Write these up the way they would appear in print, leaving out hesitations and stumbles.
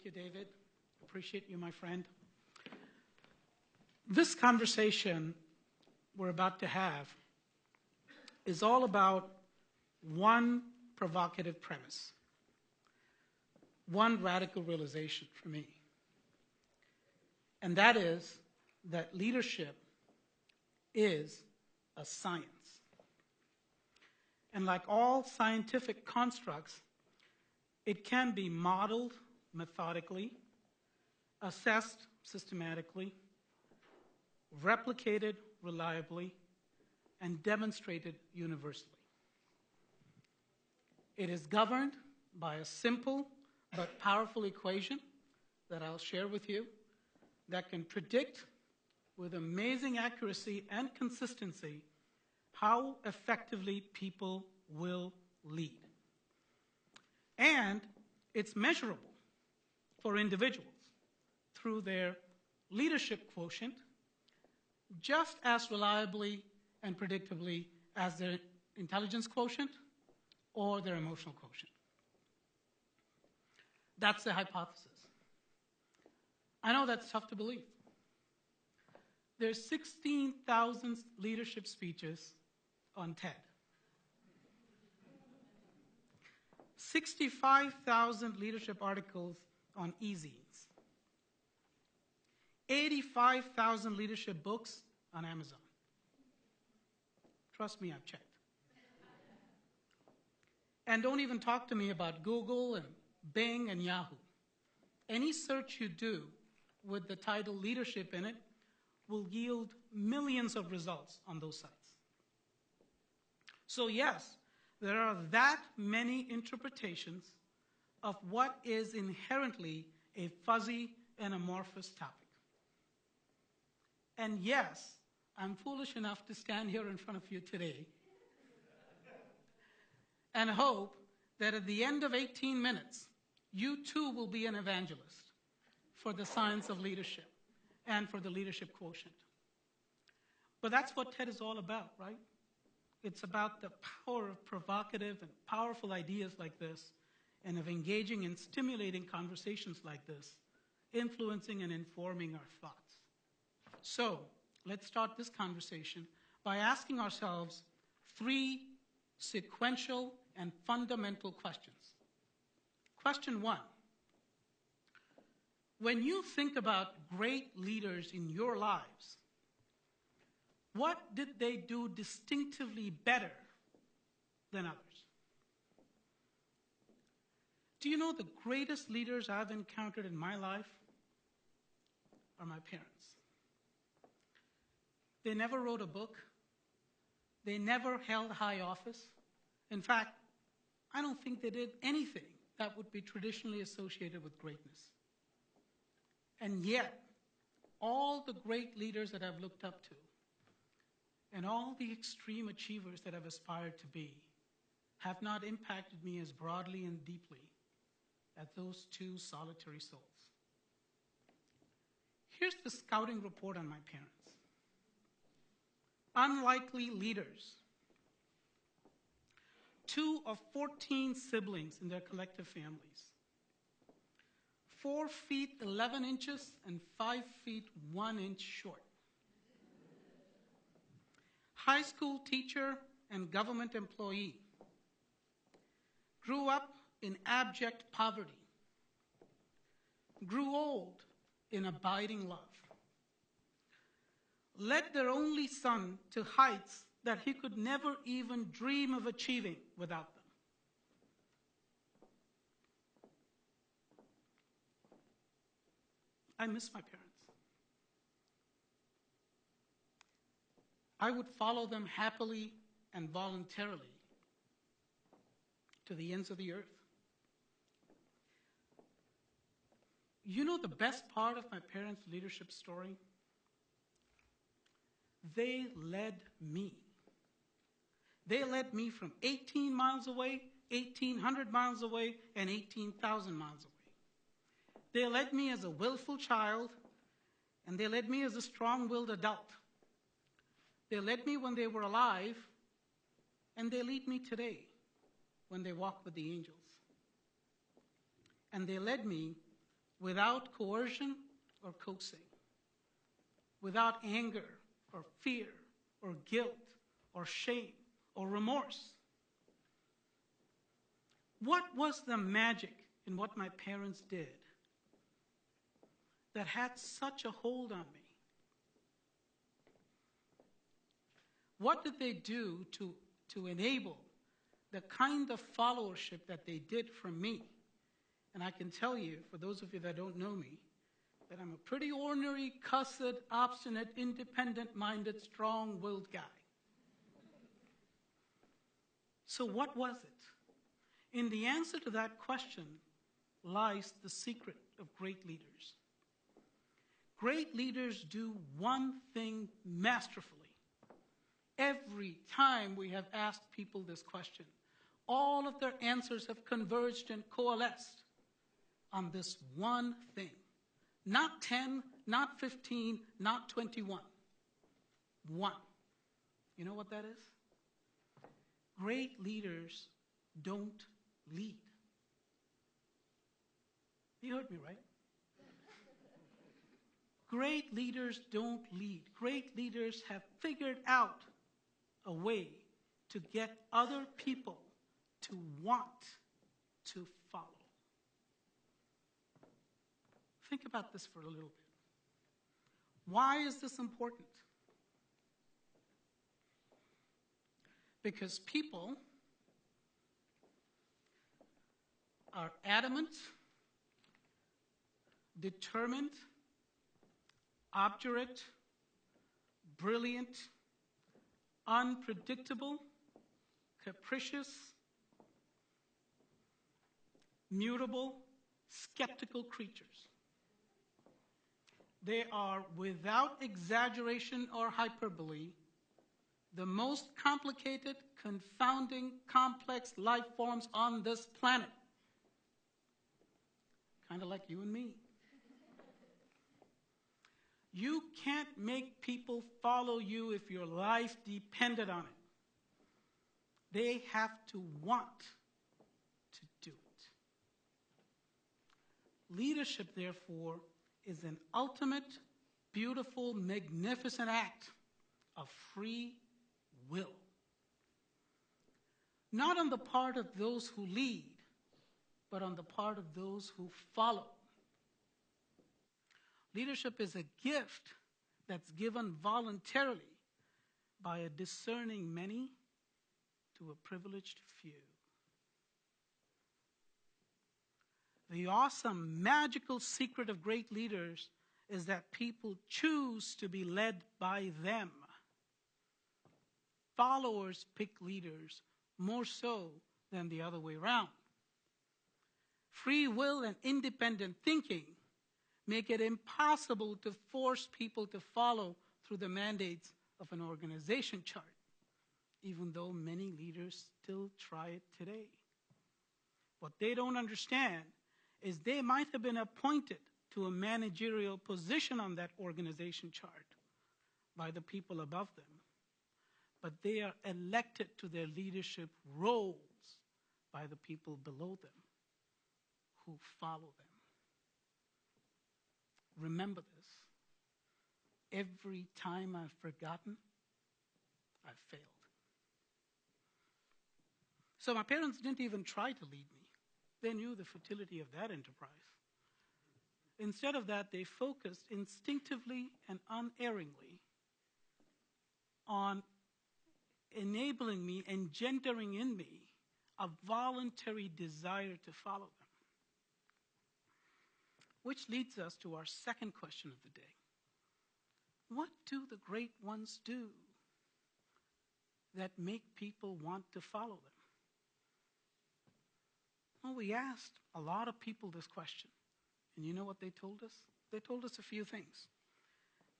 you, David. Appreciate you, my friend. This conversation we're about to have is all about one provocative premise, one radical realization for me. And that is that leadership is a science. And like all scientific constructs, it can be modeled methodically, assessed systematically, replicated reliably, and demonstrated universally. It is governed by a simple but powerful equation that I'll share with you that can predict with amazing accuracy and consistency how effectively people will lead. And it's measurable for individuals through their leadership quotient just as reliably and predictably as their intelligence quotient or their emotional quotient. That's the hypothesis. I know that's tough to believe. There's 16,000 leadership speeches on TED. 65,000 leadership articles on e-zines. 85,000 leadership books on Amazon. Trust me, I've checked. And don't even talk to me about Google and Bing and Yahoo. Any search you do with the title leadership in it will yield millions of results on those sites. So yes, there are that many interpretations of what is inherently a fuzzy and amorphous topic. And yes, I'm foolish enough to stand here in front of you today and hope that at the end of 18 minutes, you too will be an evangelist for the science of leadership and for the leadership quotient. But that's what TED is all about, right? It's about the power of provocative and powerful ideas like this and of engaging and stimulating conversations like this, influencing and informing our thoughts. So let's start this conversation by asking ourselves three sequential and fundamental questions. Question one, when you think about great leaders in your lives, what did they do distinctively better than others? Do you know the greatest leaders I've encountered in my life are my parents? They never wrote a book. They never held high office. In fact, I don't think they did anything that would be traditionally associated with greatness. And yet, all the great leaders that I've looked up to and all the extreme achievers that I've aspired to be have not impacted me as broadly and deeply as those two solitary souls. Here's the scouting report on my parents. Unlikely leaders. 2 of 14 siblings in their collective families. 4 feet 11 inches and 5 feet 1 inch short. High school teacher and government employee. Grew up in abject poverty. Grew old in abiding love. Led their only son to heights that he could never even dream of achieving without them. I miss my parents. I would follow them happily and voluntarily to the ends of the earth. You know the best part of my parents' leadership story? They led me. They led me from 18 miles away, 1,800 miles away, and 18,000 miles away. They led me as a willful child, and they led me as a strong-willed adult. They led me when they were alive, and they lead me today when they walk with the angels. And they led me without coercion or coaxing, without anger or fear or guilt or shame or remorse. What was the magic in what my parents did that had such a hold on me? What did they do to enable the kind of followership that they did from me? And I can tell you, for those of you that don't know me, that I'm a pretty ornery, cussed, obstinate, independent-minded, strong-willed guy. So what was it? In the answer to that question lies the secret of great leaders. Great leaders do one thing masterfully. Every time we have asked people this question, all of their answers have converged and coalesced on this one thing. Not 10, not 15, not 21. One. You know what that is? Great leaders don't lead. You heard me, right? Great leaders don't lead. Great leaders have figured out a way to get other people to want to follow. Think about this for a little bit. Why is this important? Because people are adamant, determined, obdurate, brilliant, unpredictable, capricious, mutable, skeptical creatures. They are, without exaggeration or hyperbole, the most complicated, confounding, complex life forms on this planet. Kind of like you and me. You can't make people follow you if your life depended on it. They have to want to do it. Leadership, therefore, is an ultimate, beautiful, magnificent act of free will. Not on the part of those who lead, but on the part of those who follow. Leadership is a gift that's given voluntarily by a discerning many to a privileged few. The awesome, magical secret of great leaders is that people choose to be led by them. Followers pick leaders more so than the other way around. Free will and independent thinking make it impossible to force people to follow through the mandates of an organization chart, even though many leaders still try it today. What they don't understand is they might have been appointed to a managerial position on that organization chart by the people above them, but they are elected to their leadership roles by the people below them who follow them. Remember this. Every time I've forgotten, I've failed. So my parents didn't even try to lead me. They knew the futility of that enterprise. Instead of that, they focused instinctively and unerringly on enabling me, engendering in me a voluntary desire to follow them. Which leads us to our second question of the day. What do the great ones do that make people want to follow them? Well, we asked a lot of people this question. And you know what they told us? They told us a few things.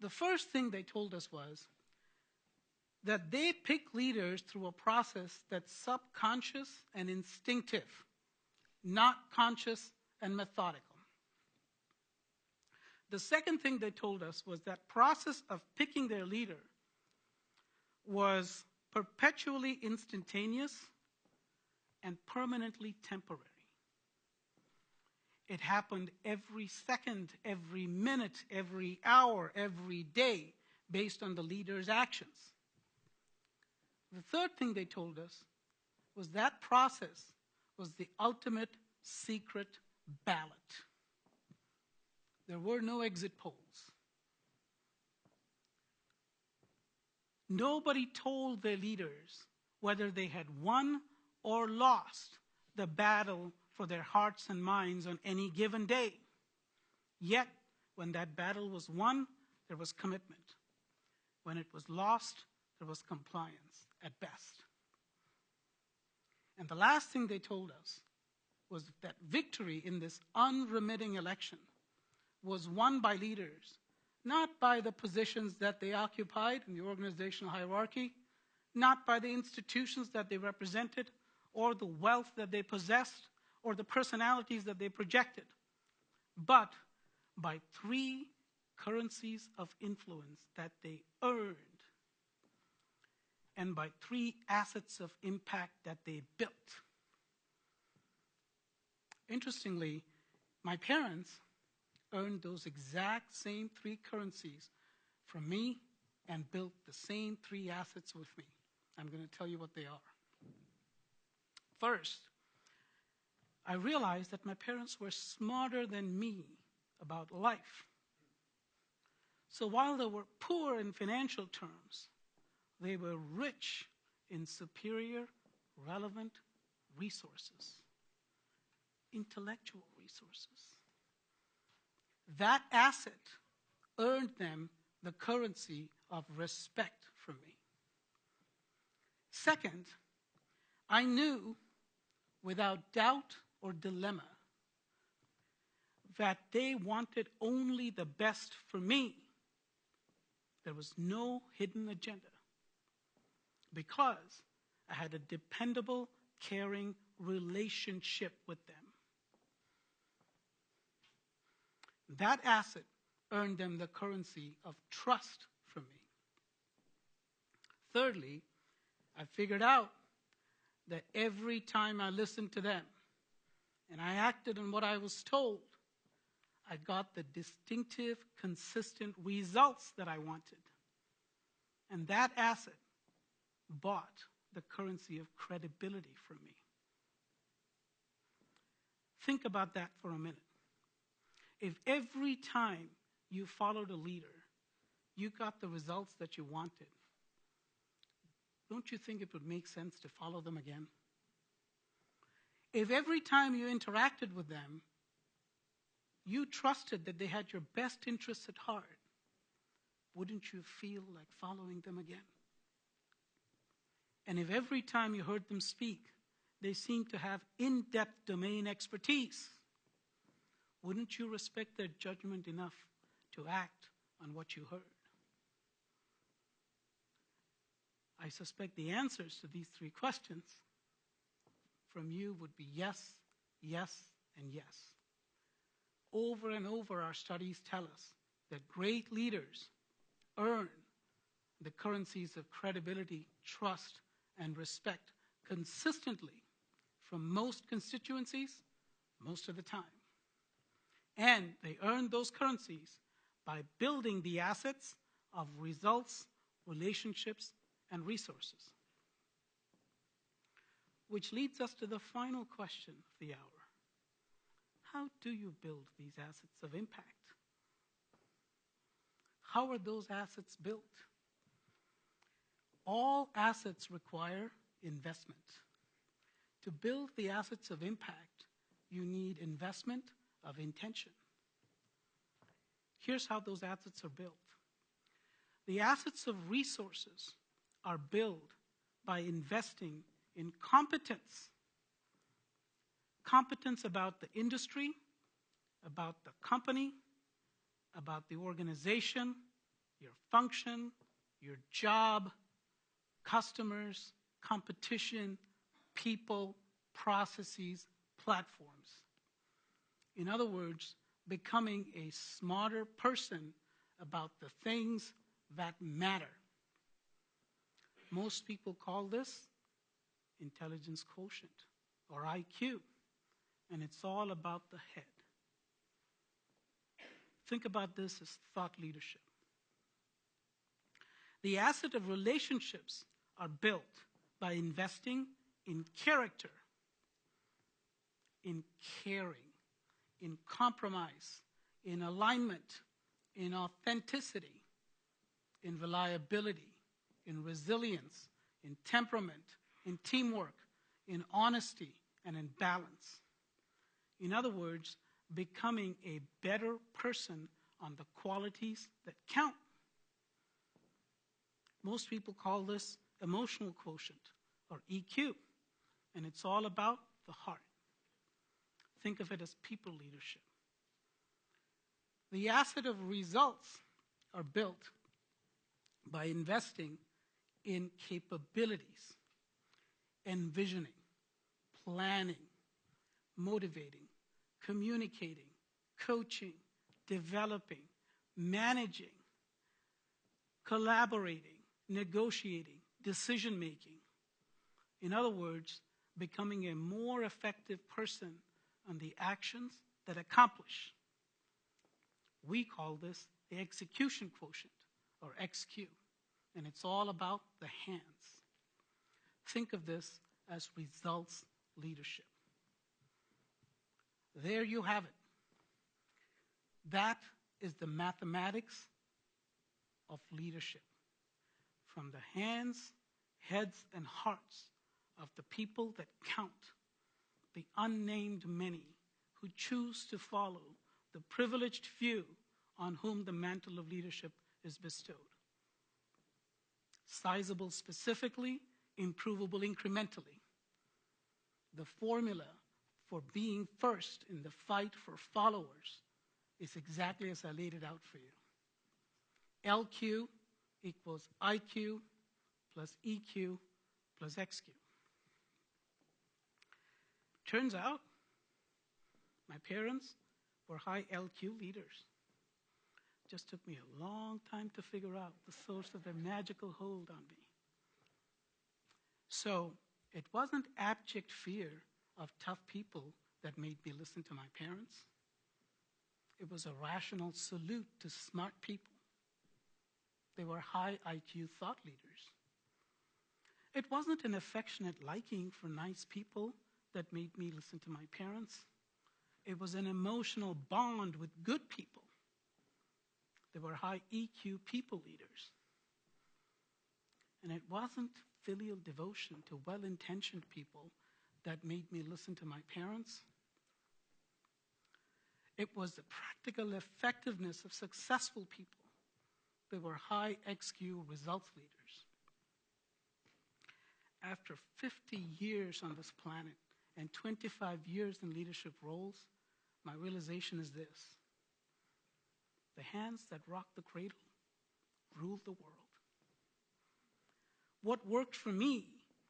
The first thing they told us was that they pick leaders through a process that's subconscious and instinctive, not conscious and methodical. The second thing they told us was that process of picking their leader was perpetually instantaneous and permanently temporary. It happened every second, every minute, every hour, every day, based on the leader's actions. The third thing they told us was that process was the ultimate secret ballot. There were no exit polls. Nobody told their leaders whether they had won or lost the battle for their hearts and minds on any given day. Yet, when that battle was won, there was commitment. When it was lost, there was compliance at best. And the last thing they told us was that victory in this unremitting election was won by leaders, not by the positions that they occupied in the organizational hierarchy, not by the institutions that they represented, or the wealth that they possessed, or the personalities that they projected, but by 3 currencies of influence that they earned, and by 3 assets of impact that they built. Interestingly, my parents earned those exact same 3 currencies from me and built the same 3 assets with me. I'm going to tell you what they are. First, I realized that my parents were smarter than me about life. So while they were poor in financial terms, they were rich in superior, relevant resources, intellectual resources. That asset earned them the currency of respect from me. Second, I knew without doubt or dilemma that they wanted only the best for me. There was no hidden agenda because I had a dependable, caring relationship with them. That asset earned them the currency of trust from me. Thirdly, I figured out that every time I listened to them and I acted on what I was told, I got the distinctive, consistent results that I wanted. And that asset bought the currency of credibility from me. Think about that for a minute. If every time you followed a leader, you got the results that you wanted, don't you think it would make sense to follow them again? If every time you interacted with them, you trusted that they had your best interests at heart, wouldn't you feel like following them again? And if every time you heard them speak, they seemed to have in-depth domain expertise, wouldn't you respect their judgment enough to act on what you heard? I suspect the answers to these 3 questions from you would be yes, yes, and yes. Over and over, our studies tell us that great leaders earn the currencies of credibility, trust, and respect consistently from most constituencies, most of the time. And they earn those currencies by building the assets of results, relationships, and resources. Which leads us to the final question of the hour. How do you build these assets of impact? How are those assets built? All assets require investment. To build the assets of impact, you need investment of intention. Here's how those assets are built. The assets of resources are built by investing in competence. Competence about the industry, about the company, about the organization, your function, your job, customers, competition, people, processes, platforms. In other words, becoming a smarter person about the things that matter. Most people call this intelligence quotient, or IQ, and it's all about the head. Think about this as thought leadership. The asset of relationships are built by investing in character, in caring, in compromise, in alignment, in authenticity, in reliability, in resilience, in temperament, in teamwork, in honesty, and in balance. In other words, becoming a better person on the qualities that count. Most people call this emotional quotient, or EQ, and it's all about the heart. Think of it as people leadership. The asset of results are built by investing in capabilities, envisioning, planning, motivating, communicating, coaching, developing, managing, collaborating, negotiating, decision-making. In other words, becoming a more effective person on the actions that accomplish. We call this the execution quotient, or XQ, and it's all about the hands. Think of this as results leadership. There you have it. That is the mathematics of leadership. From the hands, heads, and hearts of the people that count, the unnamed many who choose to follow the privileged few on whom the mantle of leadership is bestowed. Sizable specifically, improvable incrementally. The formula for being first in the fight for followers is exactly as I laid it out for you. LQ equals IQ plus EQ plus XQ. Turns out my parents were high LQ leaders. Just took me a long time to figure out the source of their magical hold on me. So it wasn't abject fear of tough people that made me listen to my parents. It was a rational salute to smart people. They were high IQ thought leaders. It wasn't an affectionate liking for nice people that made me listen to my parents. It was an emotional bond with good people. They were high EQ people leaders. And it wasn't filial devotion to well-intentioned people that made me listen to my parents. It was the practical effectiveness of successful people. They were high XQ results leaders. After 50 years on this planet and 25 years in leadership roles, my realization is this: the hands that rock the cradle rule the world. What worked for me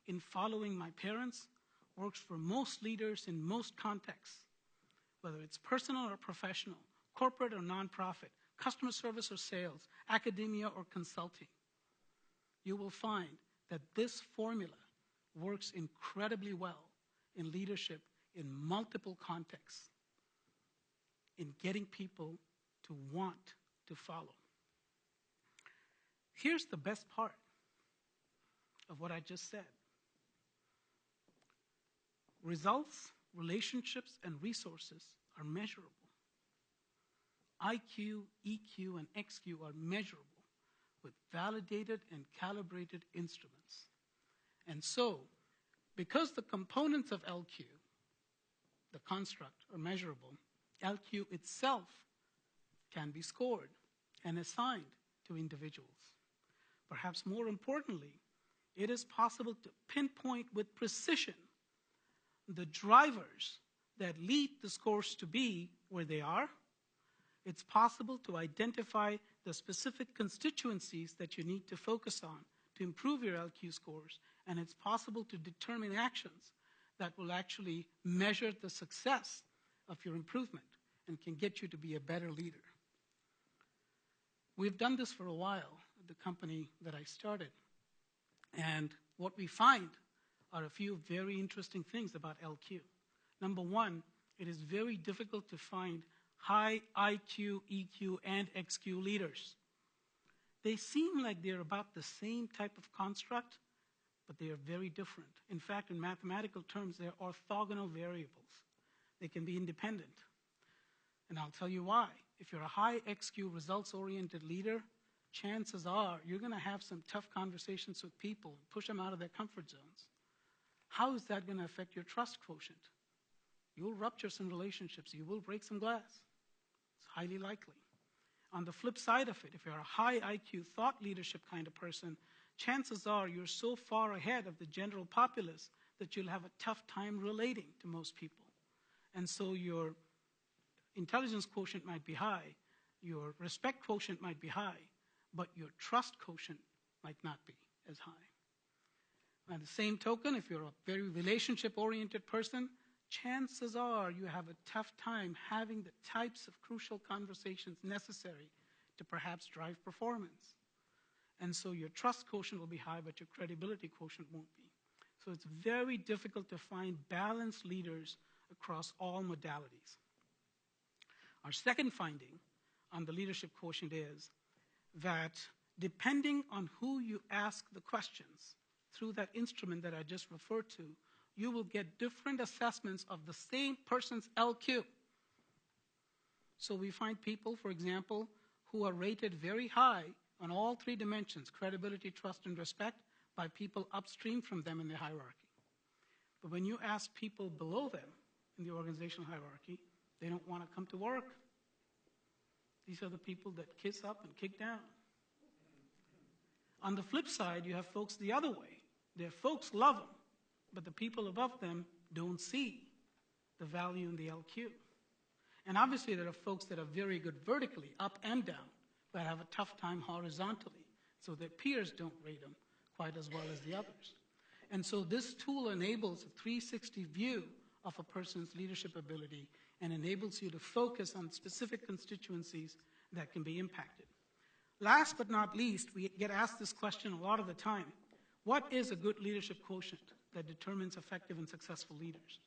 in following my parents works for most leaders in most contexts, whether it's personal or professional, corporate or nonprofit, customer service or sales, academia or consulting. You will find that this formula works incredibly well in leadership in multiple contexts, in getting people to want to follow. Here's the best part of what I just said. Results, relationships, and resources are measurable. IQ, EQ, and XQ are measurable with validated and calibrated instruments. And so, because the components of LQ, the construct, are measurable, LQ itself can be scored and assigned to individuals. Perhaps more importantly, it is possible to pinpoint with precision the drivers that lead the scores to be where they are. It's possible to identify the specific constituencies that you need to focus on to improve your LQ scores, and it's possible to determine actions that will actually measure the success of your improvement and can get you to be a better leader. We've done this for a while at the company that I started, and what we find are a few very interesting things about LQ. Number one, it is very difficult to find high IQ, EQ, and XQ leaders. They seem like they're about the same type of construct, but they are very different. In fact, in mathematical terms, they're orthogonal variables. They can be independent. And I'll tell you why. If you're a high XQ results-oriented leader, chances are you're going to have some tough conversations with people, push them out of their comfort zones. How is that going to affect your trust quotient? You'll rupture some relationships. You will break some glass. It's highly likely. On the flip side of it, if you're a high IQ thought leadership kind of person, chances are you're so far ahead of the general populace that you'll have a tough time relating to most people. And so your intelligence quotient might be high, your respect quotient might be high, but your trust quotient might not be as high. By the same token, if you're a very relationship-oriented person, chances are you have a tough time having the types of crucial conversations necessary to perhaps drive performance. And so your trust quotient will be high, but your credibility quotient won't be. So it's very difficult to find balanced leaders across all modalities. Our second finding on the leadership quotient is that depending on who you ask the questions through that instrument that I just referred to, you will get different assessments of the same person's LQ. So we find people, for example, who are rated very high on all three dimensions, credibility, trust, and respect, by people upstream from them in the hierarchy. But when you ask people below them in the organizational hierarchy, they don't want to come to work. These are the people that kiss up and kick down. On the flip side, you have folks the other way. Their folks love them, but the people above them don't see the value in the LQ. And obviously there are folks that are very good vertically, up and down, but have a tough time horizontally, so their peers don't rate them quite as well as the others. And so this tool enables a 360 view of a person's leadership ability and enables you to focus on specific constituencies that can be impacted. Last but not least, we get asked this question a lot of the time. What is a good leadership quotient that determines effective and successful leaders?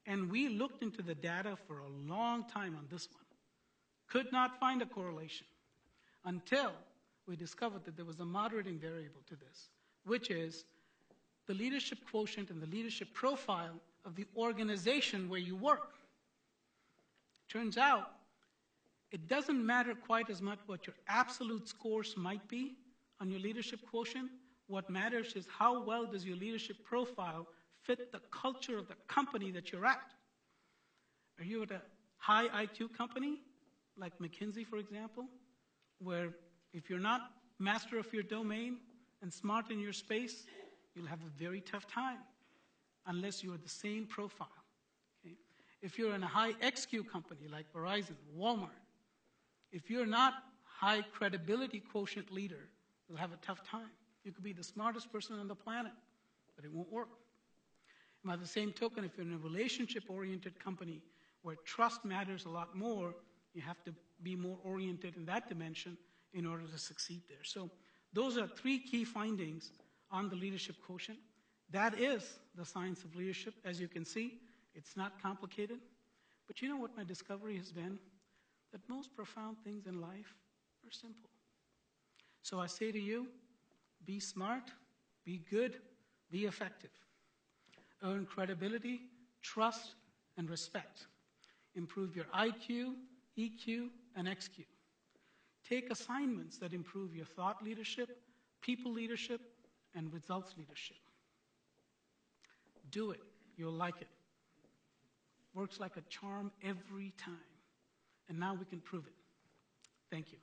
And we looked into the data for a long time on this one. Could not find a correlation until we discovered that there was a moderating variable to this, which is the leadership quotient and the leadership profile of the organization where you work. Turns out, it doesn't matter quite as much what your absolute scores might be on your leadership quotient. What matters is how well does your leadership profile fit the culture of the company that you're at. Are you at a high IQ company, like McKinsey, for example, where if you're not master of your domain and smart in your space, you'll have a very tough time unless you're the same profile. Okay? If you're in a high XQ company like Verizon, Walmart, if you're not high credibility quotient leader, you'll have a tough time. You could be the smartest person on the planet, but it won't work. And by the same token, if you're in a relationship-oriented company where trust matters a lot more, you have to be more oriented in that dimension in order to succeed there. So those are three key findings on the leadership quotient. That is the science of leadership. As you can see, it's not complicated. But you know what my discovery has been? That most profound things in life are simple. So I say to you, be smart, be good, be effective. Earn credibility, trust, and respect. Improve your IQ, EQ, and XQ. Take assignments that improve your thought leadership, people leadership, and results leadership. Do it. You'll like it. Works like a charm every time. And now we can prove it. Thank you.